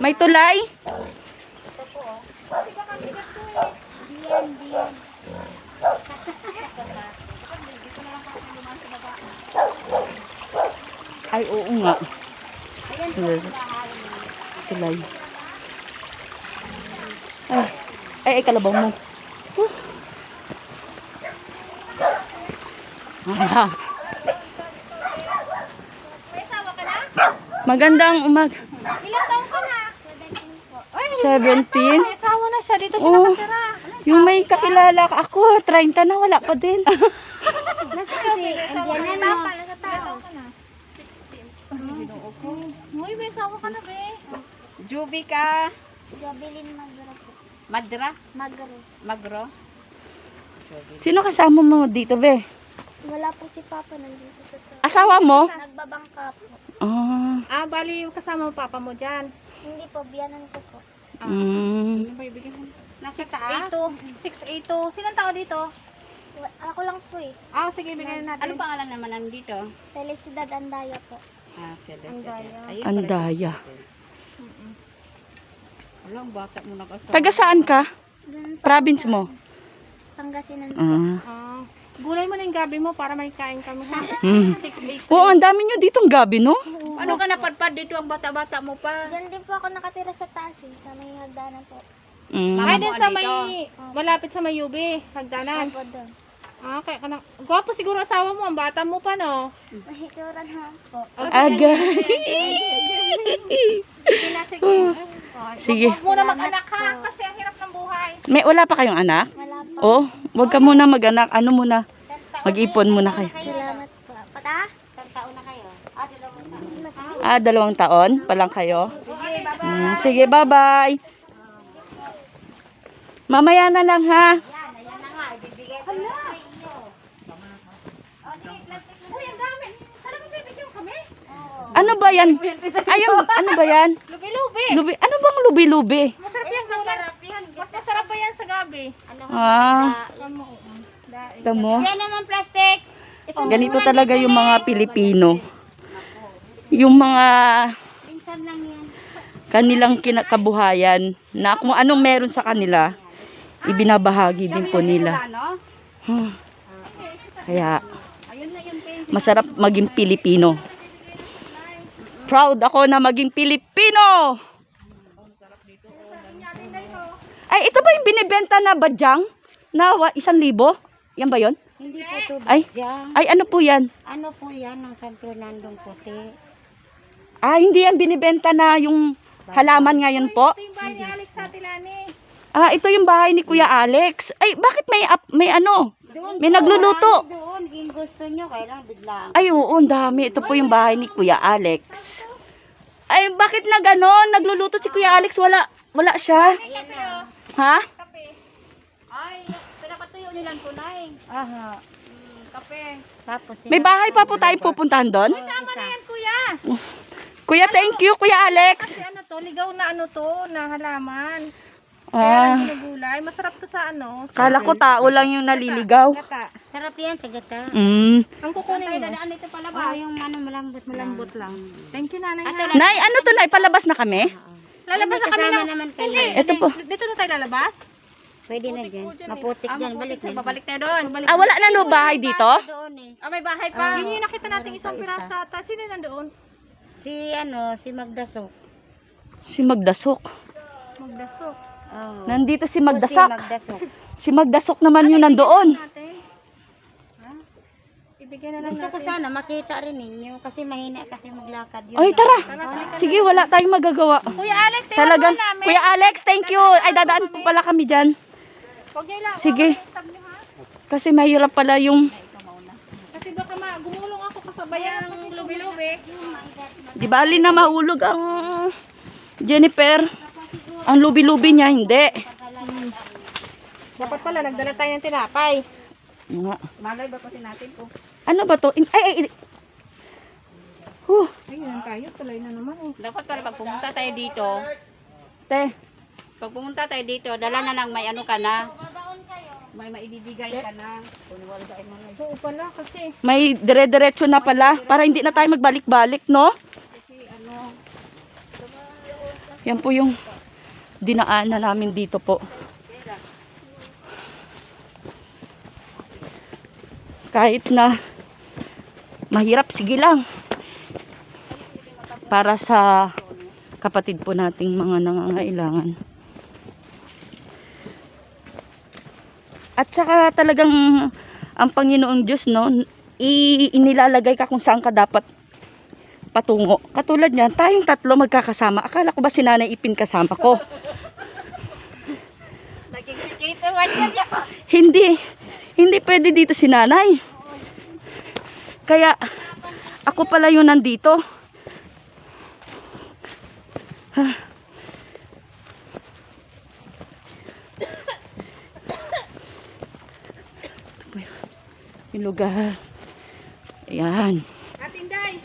May tulay? Ito po, oh. Diyan, diyan. Ay, oo nga. Ayan po ang bahay. Tulay. Ay, kalabaw mo. Ah. May asawa ka na? Magandang Ilang taon ka na? 17 po. Ay, 17? may asawa na siya. Dito siya Oo. nakatira. Yung may kakilala ka. Ako, 30 na, wala pa din. Andiyan na, no? Ilang ka na? 16. Uy, may asawa ka na, be. Juby ka. Jobilin Magro po. Madra. Magro. Magro. Sino kasama mo dito, be? Wala po si Papa nandito sa trabaho. Asawa mo? Nagbabangka po. Ah. Bali yung kasama mo papa mo dyan. Hindi po, biyanan ko po. Mm. Ano ba ibigay mo? Nasa taas? 682. Sinong tao dito? Ako lang po eh. Sige, bigyan natin. Ano pangalan naman nandito? Felicidad Andaya po. Andaya. Andaya. Alam, bata mo nakasama. Taga saan ka? Doon po Province sa mo? Pangasinan po. Ah. Gulay mo na yung gabi mo para may kain kami ha. Hmm. 6-8. Oo, ang dami nyo ditong gabi, no? Ano ka napadpad dito ang bata-bata mo pa? Diyan din po ako nakatira sa taas eh. Sa may hagdanan po. Mm. Ay, din sa dito? may, malapit sa Mayubi, hagdanan. Opo doon. Kaya ka na, gwapo siguro asawa mo, ang bata mo pa no? May itsura naman po. Aga. Sige na, sige. Sige. Huwag muna mag-anak ha, kasi ang hirap ng buhay. Wala pa kayong anak? Wala po. Oh, wag ka muna mag-anak. Ano muna? Mag-ipon muna kayo. Salamat po. Pata? Isang taon na kayo? 2 taon. 2 taon pa lang kayo? Sige, bye-bye. Sige, bye-bye. Mamaya na lang, ha? Ayan na nga, ibibigay ko na sa inyo. Uy, ang dami. Talagang bibigyan kami? Ano ba yan? Ayun, ano ba yan? Lubi-lubi. Lubi. Ano bang lubi-lubi? Masarap yan, masarap yan. Mas masarap pa yan sa gabi. Ah, tamo. Yan naman plastic. Ganito talaga yung mga Pilipino. Yung mga Minsan lang yan. kanilang kinakabuhayan na kung anong meron sa kanila, ibinabahagi din po nila. Ano? Kaya, Ayun na yun, baby. masarap maging Pilipino. Proud ako na maging Pilipino! Ay, ito ba yung binibenta na badyang? Na 1,000? Yan ba yun? Hindi po ito Ay, badyang. ay ano po yan? Ano po yan ng San Fernandong puti? Ah, hindi yan binibenta na yung halaman ngayon po? Ito yung bahay ni Alex sa Tilani. Ah, ito yung bahay ni Kuya Alex. Ay, bakit may ano? May nagluluto. Doon, kung gusto nyo, kailang biglaan. Ay, oo, ang dami. Ito po yung bahay ni Kuya Alex. Ay, bakit na ganon? Nagluluto si Kuya Alex, wala siya. Ayan na. Ha? Kape. Ay, pinakatuyo nilang kunay. Aha. Kape. Tapos May bahay pa po tayong pupuntahan doon? Tama na yan, kuya. Kuya, thank you, Kuya Alex. Kasi ano to, ligaw na ano to, na halaman. Ah, Kaya ginugulay. Masarap to sa ano. kala ko tao lang yung naliligaw. Gata. sarap yan sa gata. Mm. Ang kukunin mo. Dadaan ito pala ba? yung ano malambot lang. Thank you, nanay. Nay, ano to, Nay? Palabas na kami? Lalabas na kami ng... naman kayo. Hindi, Ito po. Dito na tayo lalabas? Pwede na dyan. Maputik dyan. Balik na. Babalik tayo doon. Balik. Ah, wala na no bahay dito? Doon eh. May bahay pa. Oo, Yun yung nakita natin meron isang pa isa. piraso ata. Sino nandoon? Si Magdasok. Si Magdasok. Magdasok. Oh. Nandito si Si Magdasak. Magdasok. Si Magdasok naman yun nandoon. Natin. Ha? Ibigay na lang Gusto ko natin. sana makita rin ninyo kasi mahina kasi maglakad yun. Ay, tara. Sige, wala tayong magagawa. Kuya Alex, Talagang, mo namin. Kuya Alex, thank you. Ay, dadaan po pala kami dyan. Huwag niyo lang. Sige. Tab niyo, ha? Kasi mahirap pala yung, Kasi baka gumulong ako kasabayan ng lubi-lubi. di bali na mahulog ang Jennifer. Ang lubi-lubi niya, hindi. Dapat pala, nagdala tayo ng tinapay. Nga. Malay ba kasi natin po? Ano ba to? Ay. Ayun tayo, tuloy na naman eh. Dapat pala pag pumunta tayo dito, Te, pag pumunta tayo dito, dala na ng may ano ka na. May maibibigay ka na. Oo pala kasi. may dire-diretso na pala. Para hindi na tayo magbalik-balik, no? Yan po yung dinaanan namin dito po. Kahit na mahirap, sige lang. Para sa kapatid po nating mga nangangailangan. At saka talagang ang Panginoong Diyos, no, inilalagay ka kung saan ka dapat patungo. Katulad niyan, tayong tatlo magkakasama. Akala ko ba si Nanay Ipin kasama ko? Naging skater one yan. Hindi pwede dito si Nanay. Kaya ako pala yung nandito. Yung lugar. Ayan. Ate Inday,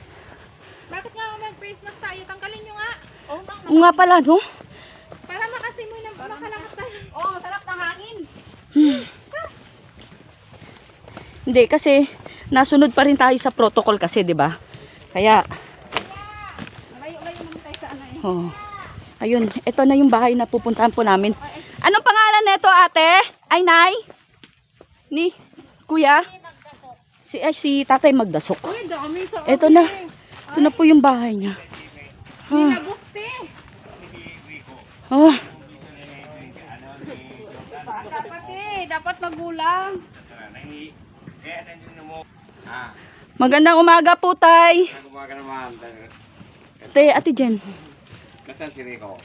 bakit nga mag-face mask tayo? Tanggalin nyo nga. O nga pala, no? Para makasimoy na makalakas tayo. Oh, sarap ng hangin. Hindi, kasi nasunod pa rin tayo sa protocol kasi, di ba? Kaya, Malayo-layo naman tayo sa ano eh. oh. Ayun, ito na yung bahay na pupuntahan po namin. Anong pangalan nito, ate? Ay, Nay? Ni Kuya? Si Tatay Magdasok. Uy, dami sa Ito na. Ito na po yung bahay niya. Ha. Nagusti. Oh. Dapat magulang. Magandang umaga po, Tay. Ate Jen. Nasaan si Rico?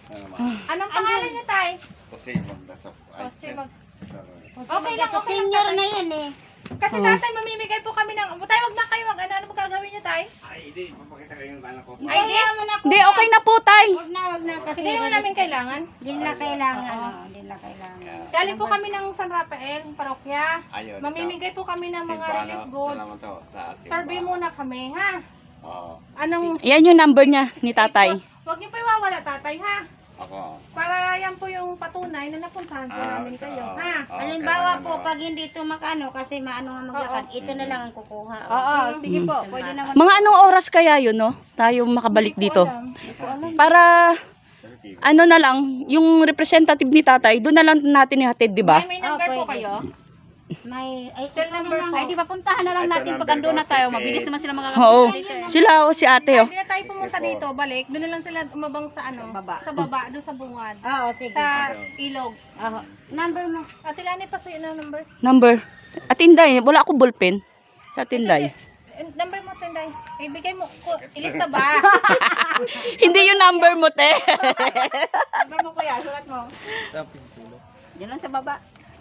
Anong pangalan niya, Tay? Jose Magdasok. Okay lang, okay lang. Senior na yan eh. Kasi tatay, mamimigay po kami ng... Tay, wag na kayo ano magagawin niyo, Tay? Ay, hindi. Mapakita kayo yung anak ko. Ay, di naman ako. Hindi, okay na po, Tay. Wag na kasi. Hindi naman namin kailangan. Di nila kailangan. Di nila kailangan. Galing po kami ng San Rafael, parokya. Ayun. Mamimigay po kami ng mga relief goods. Salamat to. Sa ating Survey muna kami, ha? Oo. Anong... Yan yung number niya ni Tatay. Huwag niyo pa iwawala, tatay, ha? Ako. Para yan po yung patunay na napuntahan po namin kayo, ha? Halimbawa po, pag hindi ito makano, kasi maano nga maglakad, ito na lang ang kukuha. Oo, sige po. Pwede naman. Mga anong oras kaya yun, no? Tayo makabalik dito. Para, ano na lang, yung representative ni Tatay, doon na lang natin ihatid, di ba? May number po pwede. kayo? May, ay, Cell number po. Ay, di ba puntahan na lang Ito natin number pag andun ko, na tayo. 68. Mabilis naman sila Oo. makakapunta dito. Sila o si ate, oh. Hindi na tayo pumunta dito, balik. Doon na lang sila umabang sa ano? Baba. Sa baba, doon sa bungad. Oo, sige. Sa ilog. Number mo. Ate Lani, pasuyo na number. Number. At Inday, wala ako ballpen. Sa Tinday. Number mo, Tenday. Ibigay mo. Ilista ba? Hindi yung number mo, te. Number mo, kuya. Sulat mo. Diyan lang sa baba.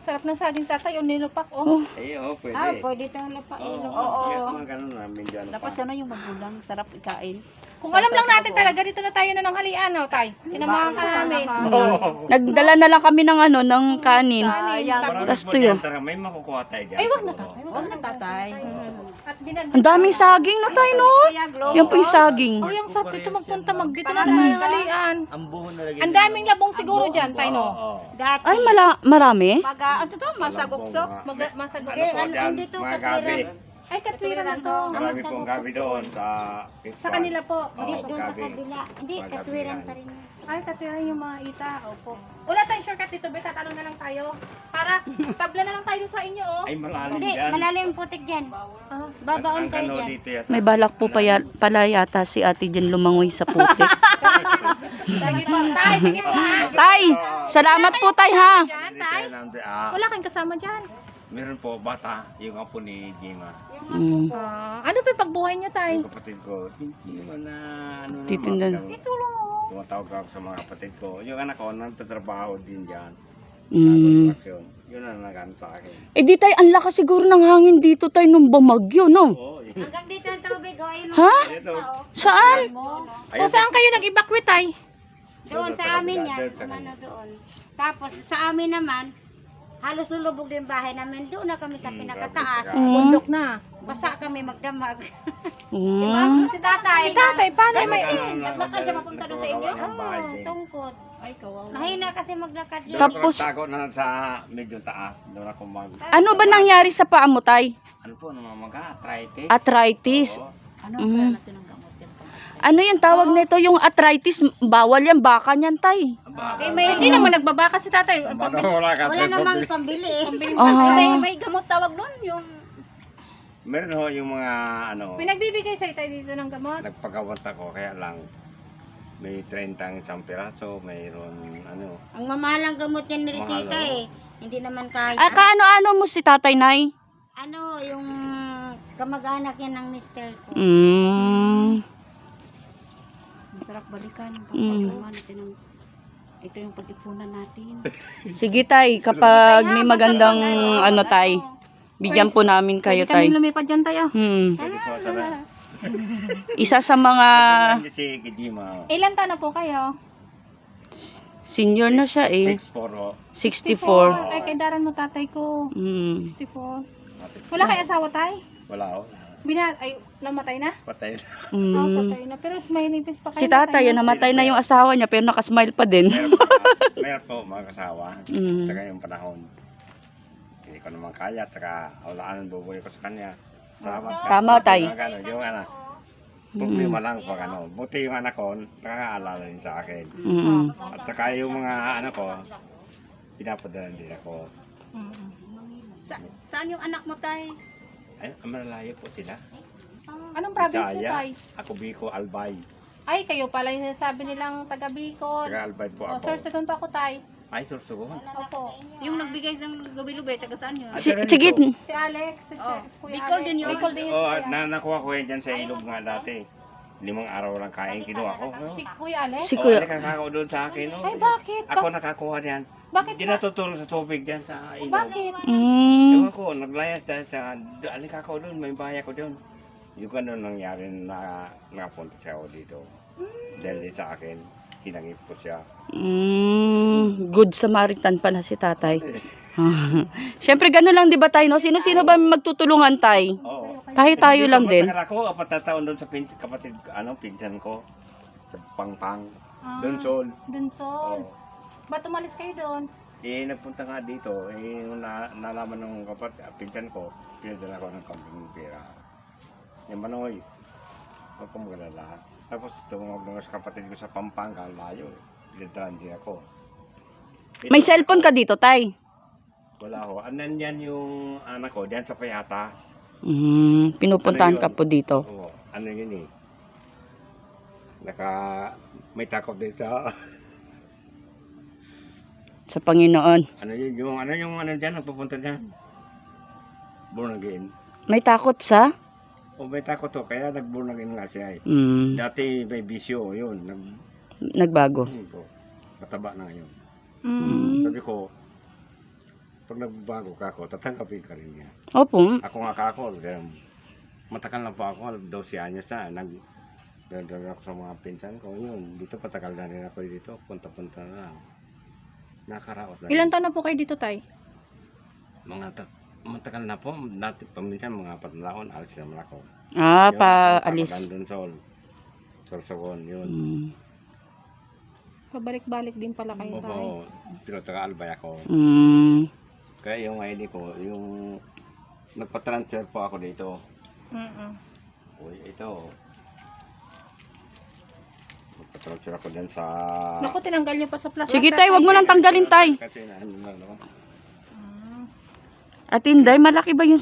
Sarap ng saging tatay. O nilupak, oh. Ay, oo, pwede. Pwede itong lapak. Oo. Mga ganun namin dyan. Dapat sana yung magulang. Sarap ikain. Kung alam lang natin talaga, dito na tayo na ng halian, oh, tay. Sinamahan ka namin. Nagdala na lang kami ng ano, ng kanin. Tapos, Tas tuyo. May makukuha tayo dyan. ay, wag na tatay. Huwag na tatay. At binag... Ang daming saging na tayo, no? Yan po yung saging. Oh, yung sarap dito magpunta, dito na tayo ng halian. Ang buhon na lagi. Ang daming labong siguro dyan, tay, no? Dati. Ay, marami? Ano to? Masagupsok? Masagot. Andito mga gabi. Ay, katwiran na to. Marami pong gabi doon sa... Sa kanila po. Oo, Hindi, doon sa gabi. kabila. Hindi, Mga katwiran gabi pa yan. rin. Ay, katwiran yung mga ita. Opo. Wala tayong shortcut dito, be. Tatanong na lang tayo. Para, tabla na lang tayo sa inyo, oh. Ay, malalim Hindi, dyan. malalim putik dyan. Ah. Babaon Ang kayo kano dyan. dito yata. May balak po pala yata si ate dyan lumangoy sa putik. Sige po, tay. Sige po, ha. Tay, salamat po, Tay, ha? Dyan, tay. Ah, Wala kayong kasama dyan. meron po bata, yung apo ni Jima. Mm. Ano pa yung pagbuhay niyo, tay? Yung kapatid ko, hindi naman na ano naman. Titindan. Tulong mo. Tumatawag ako sa mga kapatid ko. Yung anak ko, nagtatrabaho din dyan. Mm. Construction. Yun ang nagano sa akin. Eh di tayo, ang lakas siguro ng hangin dito tayo nung bumagyo, no? Oo, yun. Hanggang dito ang tubig. O, ayun. Ha? Ito. Saan? O, saan kayo nag-evacuate, tay? Doon sa amin yan. Ano doon. Tapos sa amin naman, halos lulubog din bahay namin. Doon na kami sa pinakataas. Mm. Bundok na. Basa kami magdamag. Mm. Si tatay. Si tatay, paano may... Naglakad siya mapunta doon sa inyo? Oo, tungkod. Ay, kawawa. Mahina kasi maglakad yun. Tapos- Tago na sa medyo taas. Doon ako Ano ba nangyari sa paa mo, Tay? Ano po, namamaga, arthritis. Arthritis. Oo. Ano Mm. natin ang gamot yan? Ano yung tawag nito? Yung arthritis, bawal yan, baka niyan, tay. Eh, hindi naman nagbabaka si tatay. Wala ka. Wala namang pambili eh. Ah. May gamot tawag nun, yung Meron ho yung mga ano, Pinagbibigay sa'yo tayo dito ng gamot. nagpagawat ako kaya lang may 30 ang isang piraso, mayroon ano. Ang mamahalang gamot yan ni Risita eh. Hindi naman kaya. Ah, kaano-ano mo si tatay, nay? Ano, yung kamag-anak yan ng mister ko. masarap balikan. Mm. Ito yung pag-ipunan natin. Sige, tay. Kapag may magandang ano, tay, bigyan po namin kayo, Pwede kami tay. lumipad dyan tayo. Pwede po sana. Isa sa mga Si Kijima, Ilan taon na po kayo? senior na siya eh. 6'4 ho. 64. Ay, kay Daran mo tatay ko. 64. Wala kayo asawa tay? Wala ho. Ay, namatay na? Patay na. Patay na. Pero may nipis pa kayo. Si tatay, namatay na yung asawa niya pero nakasmile pa din. Meron po mga kasawa. Mm. Saka yung panahon. Hindi ko naman kaya. Saka walaan bubuhay ko sa kanya. Salamat. Tama, tay. Yung anak. Problema lang pag ano. Buti yung anak ko, nakakaalala din sa akin. At saka yung mga anak ko, pinapadala din ako. Saan yung anak mo, tay? Ay, malalayo po sila. Anong province mo Bisaya. tay? Ako Biko, Albay. Ay, kayo pala yung sinasabi nilang taga Bicol. Saka Albay po O, ako. sir, second pa ako tay. Ay, Sursugon. Opo. Yung nagbigay ng gabi-lubay, taga saan yun? Sige. Si Alex, si Kuya Bicol Alex. din yun. Bicol din yun Oh, si Kuya. nakuha ko yan dyan sa ilog nga dati. 5 araw lang kain, kinuha ko. Si Kuya Alex? Si Oh, Kuya. nakakao doon sa akin. Oh. Ay, bakit? Ako nakakuha niyan. Bakit Hindi ba? natutulog sa tubig dyan sa ilog. Bakit? Ewan ko, naglayas dahil sa, alikakaw doon, may baya ko doon. Yung ganun nangyari na napunta siya ako dito. Dahil din sa akin, kinangip ko siya. Good Samaritan pala si tatay. Siyempre gano'n lang 'di ba tayo, no? Sino-sino ba magtutulungan, tay? Oo. Tayo lang din. Matagal ako, 4 na taon doon sa kapatid, pinsan ko. Sa Pangpang. Doon sol. Dunsol. Oo. Ba't umalis kayo doon? Eh, nagpunta nga dito, nung nalaman ng pinsan ko, pinadala ko ng kamping pera. Yung Manoy, huwag kong magalala. Tapos tumawag na sa kapatid ko sa Pampanga, layo. Pinadalaan din ako. May cellphone ka dito, tay? Wala ho. Anan yan yung anak ko, diyan sa Payatas. Pinupuntahan Ano ka yun? po dito. Oo, ano yun eh. May takot din sa, Sa Panginoon. ano dyan, nagpupunta dyan. Born again. May takot sa? O may takot to, kaya nag-born again nga siya eh. Dati may bisyo, yun. Nagbago. Mataba na ngayon. Sabi ko, pag nagbago ka ako, tatanggapin ka rin niya. Opo. Ako nga kako, matagal na pa ako, 12 anyos na, nagdadala ako sa mga pinsan ko, yun, dito patagal na rin ako dito, punta-punta na lang. Nakaraos na. Ilan taon na po kayo dito, tay? Matagal na po, dati paminsan mga 4 na taon, alis naman ako. Paalis. London Sorsogon, yun. Pabalik-balik din pala kayo, tay. Opo, pero taga-Albay ako. Kaya yung ID ko, yung nagpa-transfer po ako dito. Uy, ito. Nagpa-transfer ako dyan sa... Naku, tinanggal niyo pa sa plastic. Sige, tay, wag mo nang tanggalin, tay. Kasi na, ano na, no? At Inday, malaki ba yung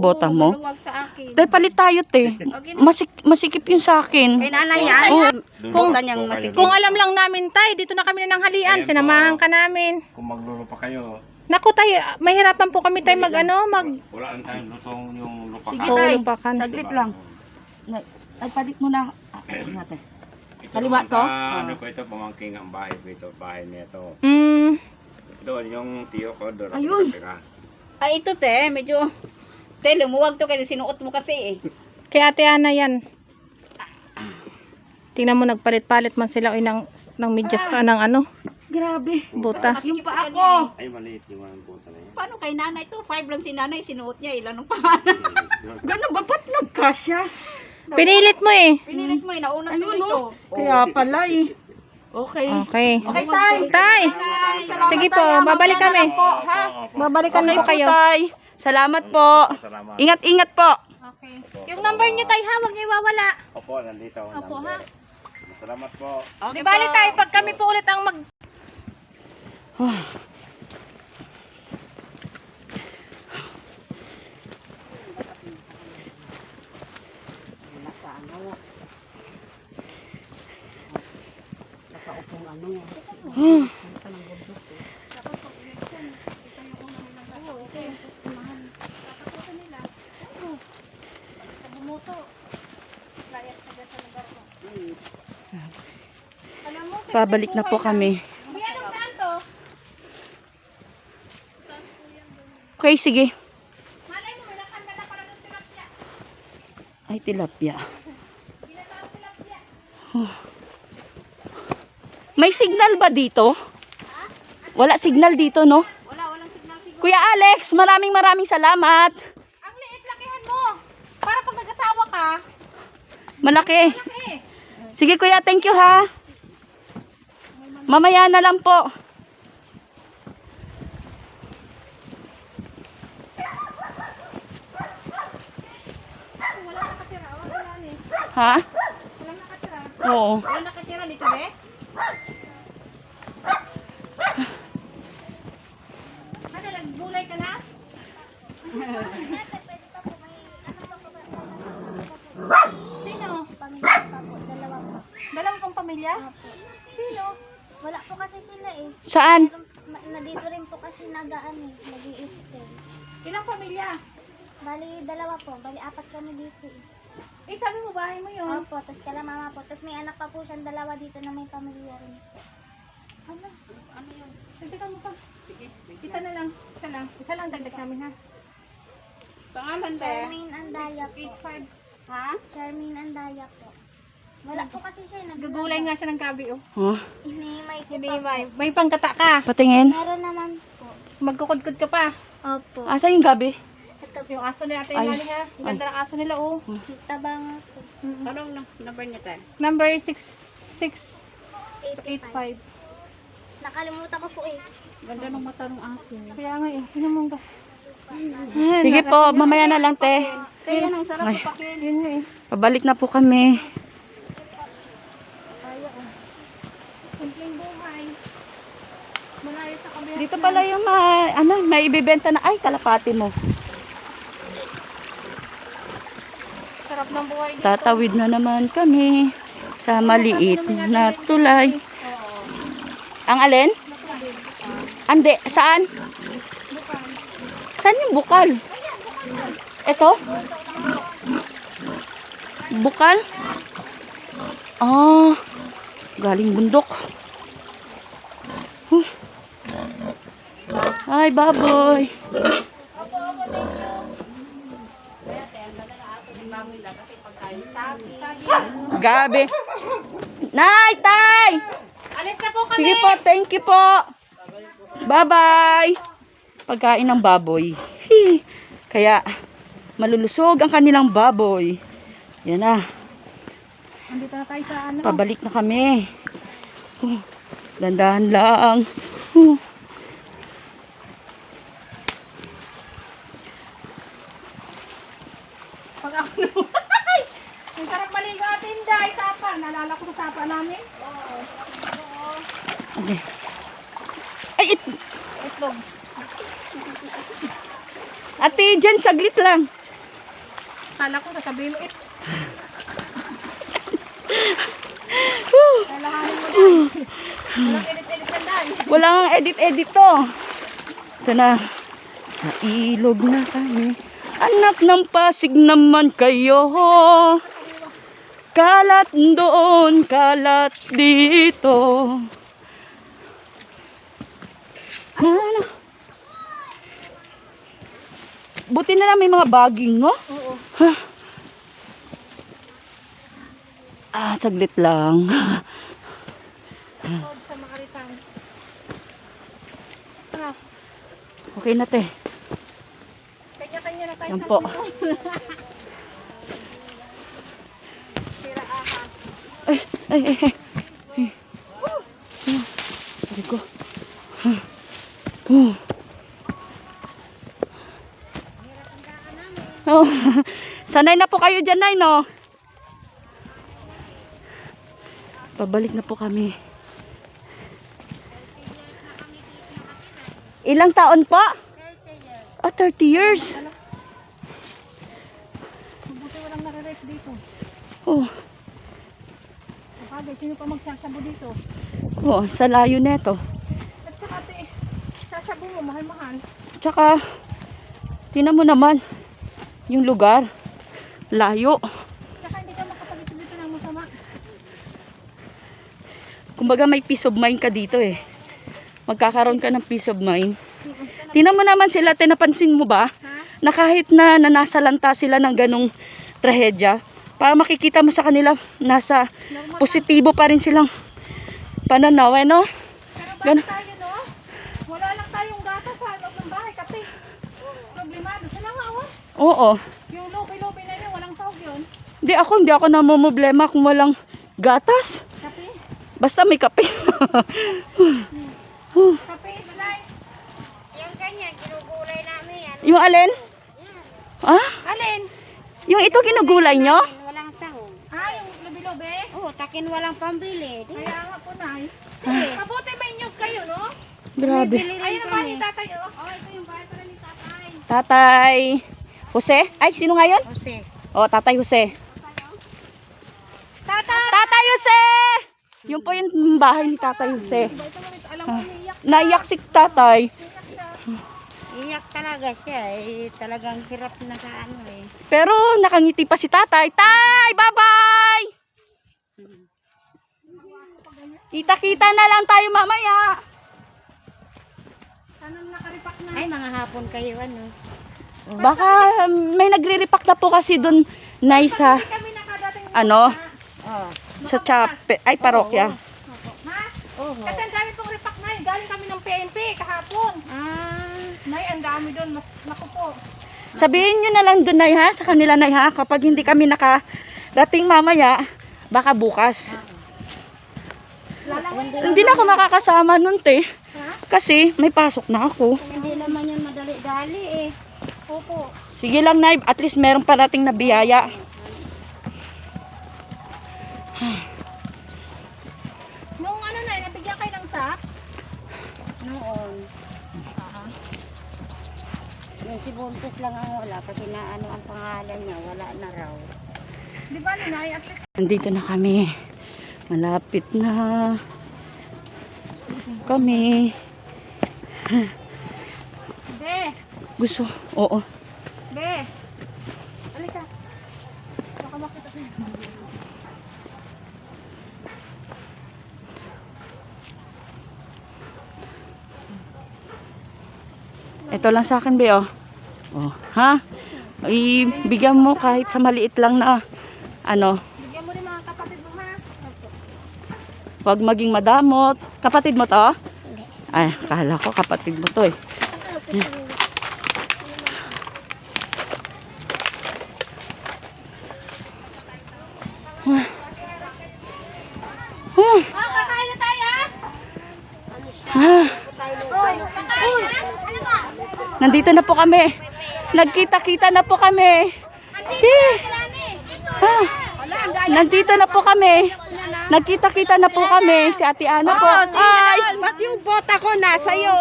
bota mo? Maluwag sa akin. Tay, palit tayo, te. Masikip yung sa akin. Kay nanay yan. Oo. Kung- Lulupok po kayo Kung doon. alam lang namin, tay, dito na kami nananghalian. Ayan Sinamahan po. ka namin. Kung maglulupa kayo, Naku, tay, mahirapan po kami, tay, mag-ano, wala ang tayong lusong yung lupakan. Sige, tay. lupakan. Saglit lang. Ay, palit mo na. Natin. Ito Kaliwa naman to? sa ano ko ito, pamangking ang bahay ko ito, bahay niya ito. Doon, yung tiyo ko, doon ako Ayun. nakatira. Ay, ito te, medyo... Te, lumuwag to kasi sinuot mo kasi eh. Kay Ate Ana yan. Tingnan mo, nagpalit-palit man sila ng medyas ng ano, Grabe. buta. Yung pa ako. Ay, maliit yung mga puta na yan. Paano kay nanay to? 5 lang si nanay, sinuot niya. Ilan nung pangalan? Ganun ba? Ba't nagkasya? Pinilit mo eh. Pinilit mo eh, nauna Ayun, tuloy no? to. Kaya pala eh. Okay. Okay. Okay, tay. Tay, sige po, babalik kami. Ha? Babalikan Okay po po, kayo. tay. Salamat po. Salamat. Ingat-ingat po. Okay. Opo, Yung number niyo tayo ha, huwag niyo iwawala. Opo, nandito ang Opo, number. Salamat po. Di bali tayo, pag kami po ulit ang mag... Nasa ano. Nakaupong ano. Nasa ng bundok. Alam mo, Pabalik na po kami. Kuya, anong saan to? Okay, sige. Malay mo, may nakanda na pala ng tilapia. Ay, tilapia. Ginataang tilapia. May signal ba dito? Wala signal dito, no? Walang signal siguro. Kuya Alex, maraming salamat. Ang liit-lakihan mo. Para pag nag-asawa ka, Malaki. eh. Sige kuya, thank you ha. Mamaya na lang po. Wala nakatira. Wala eh. Ha? Walang nakatira. Oo. Wala nakatira dito, be? Ano, nagbulay ka na? Sino? Pamilya pa po, dalawa po. Dalawang pang pamilya? Sino? Wala po kasi sila eh. Saan? Nandito rin po kasi nagaan eh, nag-i-stay. Ilang pamilya? Bali, dalawa po. Bali, apat kami dito eh. Eh, sabi mo bahay mo yun. Opo, tapos kala mama po. Tapos may anak pa po siyang dalawa dito na may pamilya rin po. Ano? Dagdagan mo pa. Isa na lang. Isa lang. Isa lang dagdag namin ha. Pangalan, be? Charmaine Andaya po. 8-5. Ha? Charmaine Andaya po. Wala po kasi siya. Gagulay nga siya ng gabi oh. Huh? Hinihimay ko Hindi, pa po. may pangkata ka. Patingin. Meron naman po. Magkukudkud ka pa. Opo. Asa yung gabi? Ito po. Yung aso na ate yung Ay, galing ha. Ang ganda ng aso nila oh. Tabang po. Anong number niya, tayo? Number 6685. Nakalimutan ko po eh. Ganda ng mata ng aso. Kaya nga eh. Ano mo ba? Sige po, mamaya na lang te. Kaya ang sarap Ay. papakin. Yun nga eh. Pabalik na po kami. Simpleng buhay. Malayo sa kabila. Dito pala yung may ibibenta na. Ay, kalapati mo. Sarap ng buhay dito. Tatawid na naman kami sa maliit na tulay. Ang alin? Ande, saan? Saan yung bukal? Ito? Bukal? Ah, galing bundok. Huh. Ay, baboy. Gabi. Nay, tay! Alis na po kami. Sige po, thank you po. Bye-bye. Pagkain ng baboy. Kaya, malulusog ang kanilang baboy. Yan na. Andito na tayo sa ano. Pabalik na kami. Dandahan lang. Pag ako ang sarap maligo atin dahil sapa. Naalala ko sa sapa namin. Okay. Ay, Itlog. ate, dyan, saglit lang. Kala ko sasabihin mo Kailanganin mo dahil. Walang edit-edit na dahil. Walang edit-edit to. Ito na. Sa ilog na kami. Anak ng Pasig naman kayo. Kalat doon, kalat dito. Ano? Buti na lang may mga baging, no? Oo. Saglit lang. Tawag sa makaritang. Ano? Okay na, te. Kanya-kanya na tayo Yan sa po. Sira aha. Ay, ay, ay, ay. Sabi ko. Oh. Sanay na po kayo dyan, Nay, no? Pabalik na po kami. Ilang taon po? 30 years. Mabuti walang nare-ref dito. Oh, Kapag sino pa magsasabo dito? oh, sa layo neto. At saka sasabo mo, mahal-mahal. Tsaka, tinan mo naman, yung lugar, layo. Saka hindi ka makapag-isip dito ng masama. Kumbaga may peace of mind ka dito eh. Magkakaroon ka ng peace of mind. Tinan mo naman sila, tinapansin mo ba? Na kahit na nasalanta sila ng ganong trahedya, para makikita mo sa kanila, nasa positibo pa rin silang pananaw, eh, no? Pero bakit tayo, no? Wala lang tayong gata sa loob ng bahay kasi problemado. Sila nga, oh. Oo. Yung lobby-lobby na yun, walang sahog yun. Hindi ako namumblema kung walang gatas. Kape? Basta may kape. Kape, balay. Yung ganyan, ginugulay namin yan. Yung alin? Ah? Alin? Yung ito ginugulay nyo? Walang sahog. Yung lobi-lobi. Oo, takin walang pambili. Kaya nga po, Nay. Mabuti may nyug kayo, no? Grabe. Ayun ang bahay ni tatay, oh. Ito yung bahay pala ni tatay. Tatay Jose? Ay, sino nga yun? Jose. Oh, Tatay Jose. Tatay! Tatay Jose! Yung po yung bahay ni Tatay Jose. Ito mo rito, alam mo, niiyak. Naiyak si tatay. Iyak talaga siya. Talagang hirap na sa ano eh. Pero nakangiti pa si tatay. Tay! Bye-bye! Kita-kita na lang tayo mamaya. Sana nakaripak na. Ay, mga hapon kayo ano. Baka may nagre-repack na po kasi dun na isa, Hindi kami nakadating. ano, Oh. sa chape. Ay, parokya. Ma, Oo. kasi ang dami pong repack na. Galing kami ng PNP kahapon. Nay, ang dami doon. Naku po. Sabihin nyo na lang dun, Nay, ha? Sa kanila, Nay, ha? Kapag hindi kami nakarating mamaya, baka bukas. Hindi na ako makakasama nun, te. Kasi may pasok na ako. Hindi naman yan madali-dali eh. Opo. Sige lang, Nay. At least meron parating na biyaya. Nung ano, Nay, nabigyan kayo ng sack? Noon. Yung si Buntis lang ang wala kasi na ano ang pangalan niya, wala na raw. Di ba, Nay? At least Nandito na kami. Malapit na kami. Be, Gusto. Oo. be. Halika. Baka makita ko. Ito lang sa akin, be, oh. Oh, ha? Ibigyan mo kahit sa maliit lang na ano, Bigyan mo rin mga kapatid mo, ha? Opo. wag maging madamot. Kapatid mo to? Ay, kala ko kapatid mo to eh. Kakain na tayo, ha? Ah, Kakain na? Ano ba? nandito na po kami. Nagkita-kita na po kami. Ah, nandito na po kami. Nagkita-kita na po kami. Si Ate Ana po. Ay! Ba't yung bota ko nasa iyo?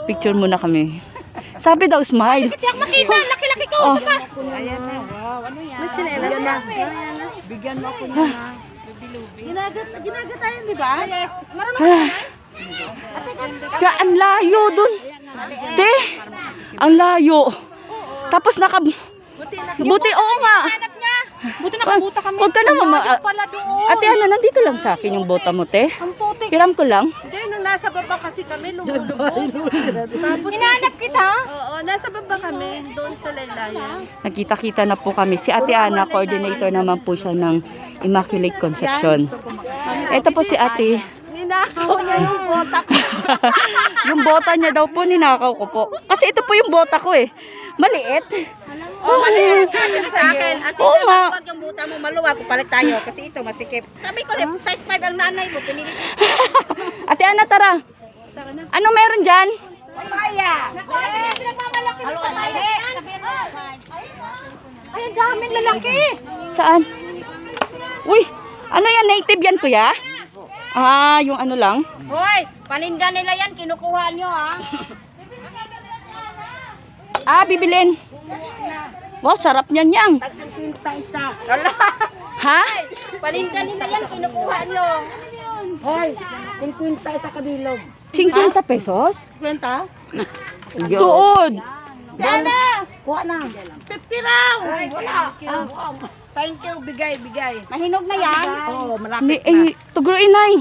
Picture muna kami. Sabi daw, smile. Makita, laki-laki ko. Oh. Ayan na. Wow, ano yan? Bigyan na. Bigyan mo ako na. Ginagatayan, di ba? Yes. Ah. Kaya ang layo dun. Te, ang layo. Tapos buti, oo nga. Buti nakabuta kami. Huwag ka na mama. Pala doon. Ate Ana, nandito lang sa akin yung bota mo, te. Ang putik. Hiram ko lang. Hindi, nung nasa baba kasi kami, lumulubog. Tapos, Hinahanap kita. oo, nasa baba kami, doon sa laylayan. Nagkita-kita na po kami. Si Ate Ana, coordinator naman po siya ng Immaculate Conception. Ito po si Ate. Ninakaw niya yung bota ko. Yung bota niya daw po, ninakaw ko po. Kasi ito po yung bota ko eh. Maliit. Oh, ano yan? Sa akin. At Oo nga. huwag yung buta mo maluwag, palit tayo. Kasi ito, masikip. Sabi ko, size 5 ang nanay mo, pinili ko. Ate Ana, tara. Ano meron dyan? Papaya. Pinagmamalaki mo papaya. Ay, ang daming lalaki. Saan? Uy, ano yan? Native yan, kuya? Ah, yung ano lang? Hoy, paninda nila yan, kinukuha nyo ha. Ah, bibilin. Wow, sarap niyan yang. Tag-50 isa. Wala. Ha? Paninda nila yan, kinukuha nyo. Hoy, 50 isa kabilog. 50 pesos? 50? Tuod. Diana! Kuha na. 50 raw. Ay, wala. Thank you, bigay. Mahinog na yan? Oo, malapit Eh, tugruin ay.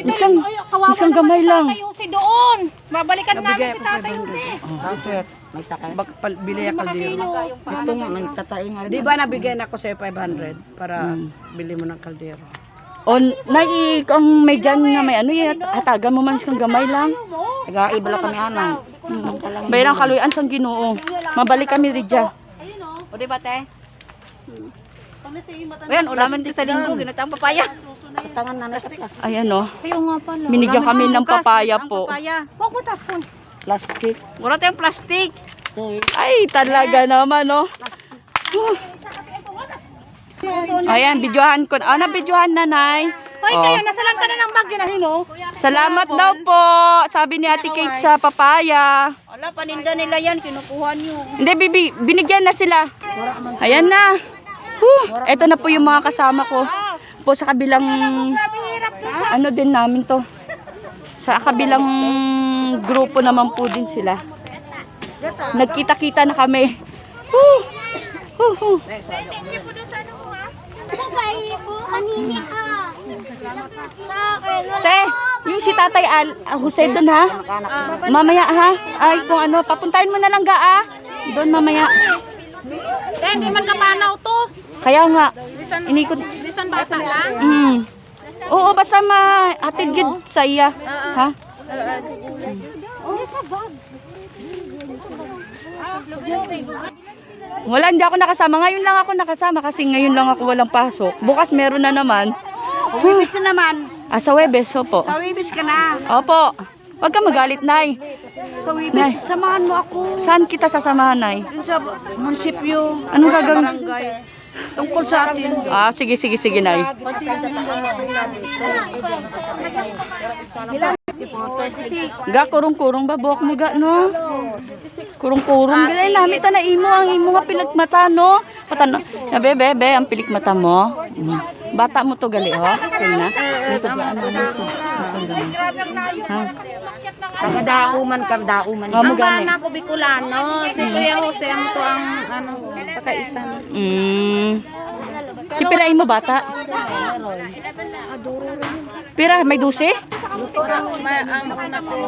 Miskang gamay lang. Tatay Jose doon. Babalikan namin si Tatay Jose. Bakit? May sakay. Bili ako kaldero. Makakilo. Ito nga, nagtataing nga. Di ba nabigyan ako sa'yo 500 para bili mo ng kaldero? O, nai, kung may dyan na may ano, hatagan mo man miskang gamay lang. Nag-aibala kami anang. Bayang kaluyan sang Ginoo. Mabalik kami ridya. O di ba te? Ayan, ulaman din sa linggo, ginatang papaya. Sa tangan na nasa Ayan o. Ayaw nga pala. Binigyan kami ng papaya Ang po. papaya. Huwag mo tapon. plastic. Mura tayong plastic. Ay, talaga naman o. Ayan, videohan ko. Ah, nabidyohan nanay. Hoy, Oh. kayo, nasalan ka na ng bagyo na hino. Salamat daw po. Sabi ni Ate Kate sa papaya. Wala, paninda nila yan, kinukuha nyo. Hindi, bibi, binigyan na sila. Ayan na. Ito na po yung mga kasama ko. Po sa kabilang, ano din namin to. Sa kabilang grupo naman po din sila. Nagkita-kita na kami. Woo! Woo, woo. Te, yung si Tatay Jose doon ha. Mamaya ha. Ay, kung ano, papuntahin mo na lang ga ah. Doon mamaya. Hindi man kapanaw to. Kaya nga, inikot. Bisan bata lang. Oo, basta ma-atid gid sa iya. Ha? Wala, hindi ako nakasama. Ngayon lang ako nakasama kasi ngayon lang ako walang pasok. Bukas meron na naman. Wibis na naman. Ah, sa Webes, opo. Sa Wibis ka na. Opo. Huwag ka magalit, Nay. Sa Wibis, samahan mo ako. Saan kita sasamahan, Nay? Dun sa munisipyo. Anong gagawin? Barangay. Tungkol sa atin. Ah, sige, Nay. Ga, kurong-kurong ba? Buhok mo ga, no? Kurong-kurong. Gilay, lamit na imo. Ang imo nga pilikmata, no? Patano. Bebe, ang pilikmata mo. Bata mo to gali, ho? Okay na? Dito ba, ano ito? Ha? Taga-dauman ka, dauman. Nga mo Ang gani. bana ko Bicolano. Si Kuya Jose, ang to ang ano, pakaisan. Kipirain mo bata? Pira, may dusi? Ang una ko, tatlo.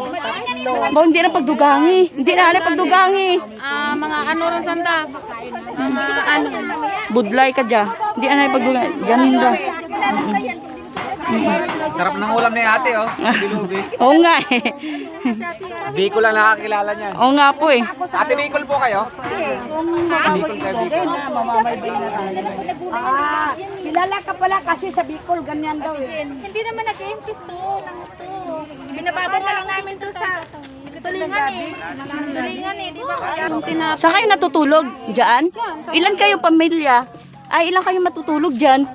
Ba, hindi na pagdugangi. Hindi na alay pagdugangi. Mga ano rin sanda. Mga ano. Budlay ka dyan. Hindi na pagdugangi. Ganin ba? Sarap ng ulam ni ate, oh. Bilubi. Oo nga eh. Bicol lang nakakilala niyan. Oo nga po eh. Ate, Bicol po kayo? Bicol kayo, Bicol. Ah, kilala ka pala kasi sa Bicol, ganyan daw eh. Hindi naman nag-impis to. Binababad na lang namin to sa tulingan eh. Tulingan eh, di ba? Yung tinapos. Saan kayo natutulog? Diyan? Ilan kayo pamilya? Ay, ilan kayo matutulog dyan?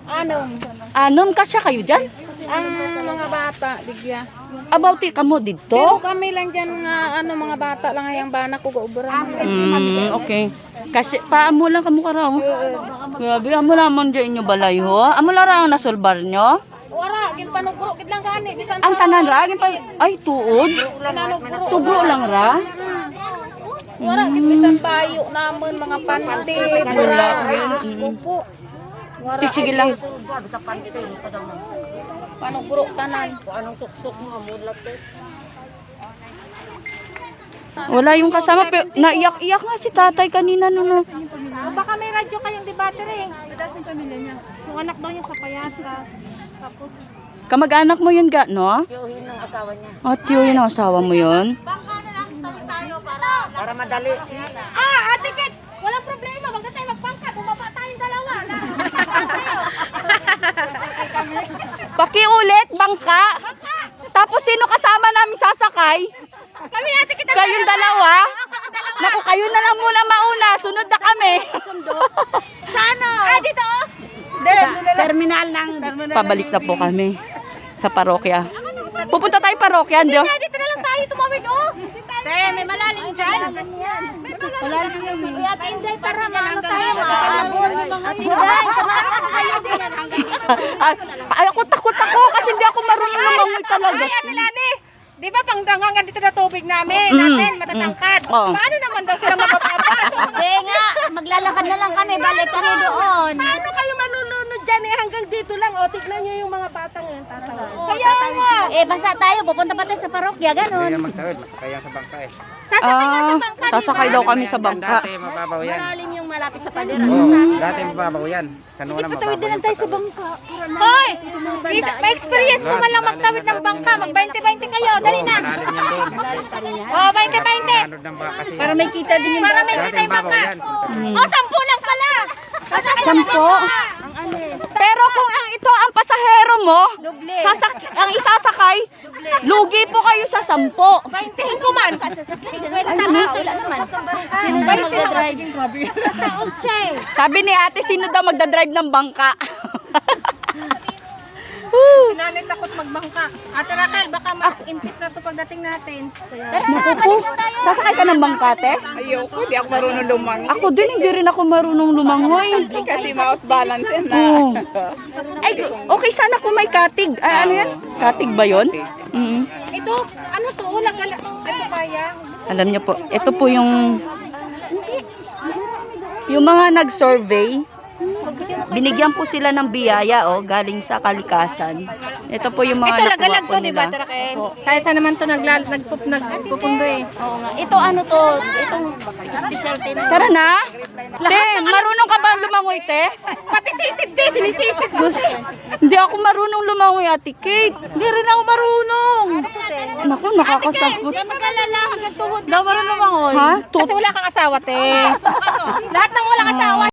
Anom kasya kayo dyan? Ang mga bata, digya. About it, kamo dito? Pero kami lang dyan nga, ano, mga bata lang ang bana ko gauburan. Okay. Kasi, paamo lang kamo ka raw. Grabe, amo naman dyan inyo balay ho. Amo lang raw nasulbar nyo? Wara, ginpanugro, gid lang gani. Bisan Ang tanan ra, ay tuod. pananugro. Tugro lang ra. Wara, gid bisan payo naman, mga pante, Wala. upo. Wara, Sige lang. panugro tanan. Wala yung kasama. Pero, naiyak-iyak nga si tatay kanina. No. O baka may radyo kayong di battery. Madalas yung pamilya niya. Yung anak daw niya sa payata. Tapos, Kamag-anak mo yun ga, no? Tiyuhin ng asawa niya. Oh, tiyo yun ang asawa mo yun. Para madali. Ate Kit, walang problema. Wag na tayo magpangkat. Bumaba tayong dalawa. Pakiulit, bangka. Tapos sino kasama namin sasakay? Kami Kayong dalawa? Naku, kayo na lang muna mauna. Sunod na kami. Terminal ng... Pabalik na po kami sa parokya. Pupunta tayo parokya, hindi? Dito na lang tayo tumawid, oh. Te, may malalim dyan. Malalim yung Kuya Tinday, para maano tayo, makakalabon. Ate Tinday, samahan ko kayo din. Ay, ako takot ako kasi hindi ako marunong lumangoy talaga. Di ba pang dangangan dito na tubig namin, matatangkad. Oo. Paano naman daw sila mapapapasok? Hindi nga, maglalakad na lang kami, balik kami doon. Paano kayo malulunod dyan eh, hanggang dito lang, o tignan nyo yung mga batang yun, tatawa. Kaya nga. Eh, basta tayo, pupunta pa tayo sa parokya, ganun. magtawid, masakay yan sa bangka eh. Sasakay daw kami sa bangka. Dati mababaw yan. Malalim yung malapit sa pader. Dati mababaw yan. Sa Nuna mababaw yan. Hoy! May experience mo man lang magtawid ng bangka, mag-20-20 kayo, dali na. Malalim yan doon. Oh, 20-20. Anod ng baka kasi. Para may kita din yung para may Dati kita yung mababaw bangka. yan. Oh, 10 lang pala. 10? Pero kung ang ito ang pasahero mo, ang isasakay, lugi po kayo sa 10. 20 ko man. Wala naman. Sino ba magdadrive? Sabi ni ate, sino daw magdadrive ng bangka? Sinanay takot magbangka. Ate Raquel, baka mag-impis na to pagdating natin. Naku po, sasakay ka ng bangka, te? Ayoko, di ako marunong lumangoy. Ako din, hindi rin ako marunong lumangoy. Kasi mouse balance yan na. Oo. Ay, okay sana kung may katig. Ay, ano yan? Katig ba yun? Mm. Ito, ano to? Lag-ala. Ano kaya? Alam niyo po, ito po yung mga nag-survey. Binigyan po sila ng biyaya, galing sa kalikasan. Ito po yung mga nakuha po nila. Kaya saan naman to nagpupundo eh. Oo nga. Ito ano to, itong specialty na. Tara na! Te, marunong ka ba lumangoy, te? Pati sisid din, sinisisid. Sus, hindi ako marunong lumangoy, Ate Kate. Hindi rin ako marunong. Naku, nakakasakot. Mag-alala hanggang tuhod. Daw marunong lumangoy. Ha? Kasi wala kang asawa, te. Lahat ng walang asawa.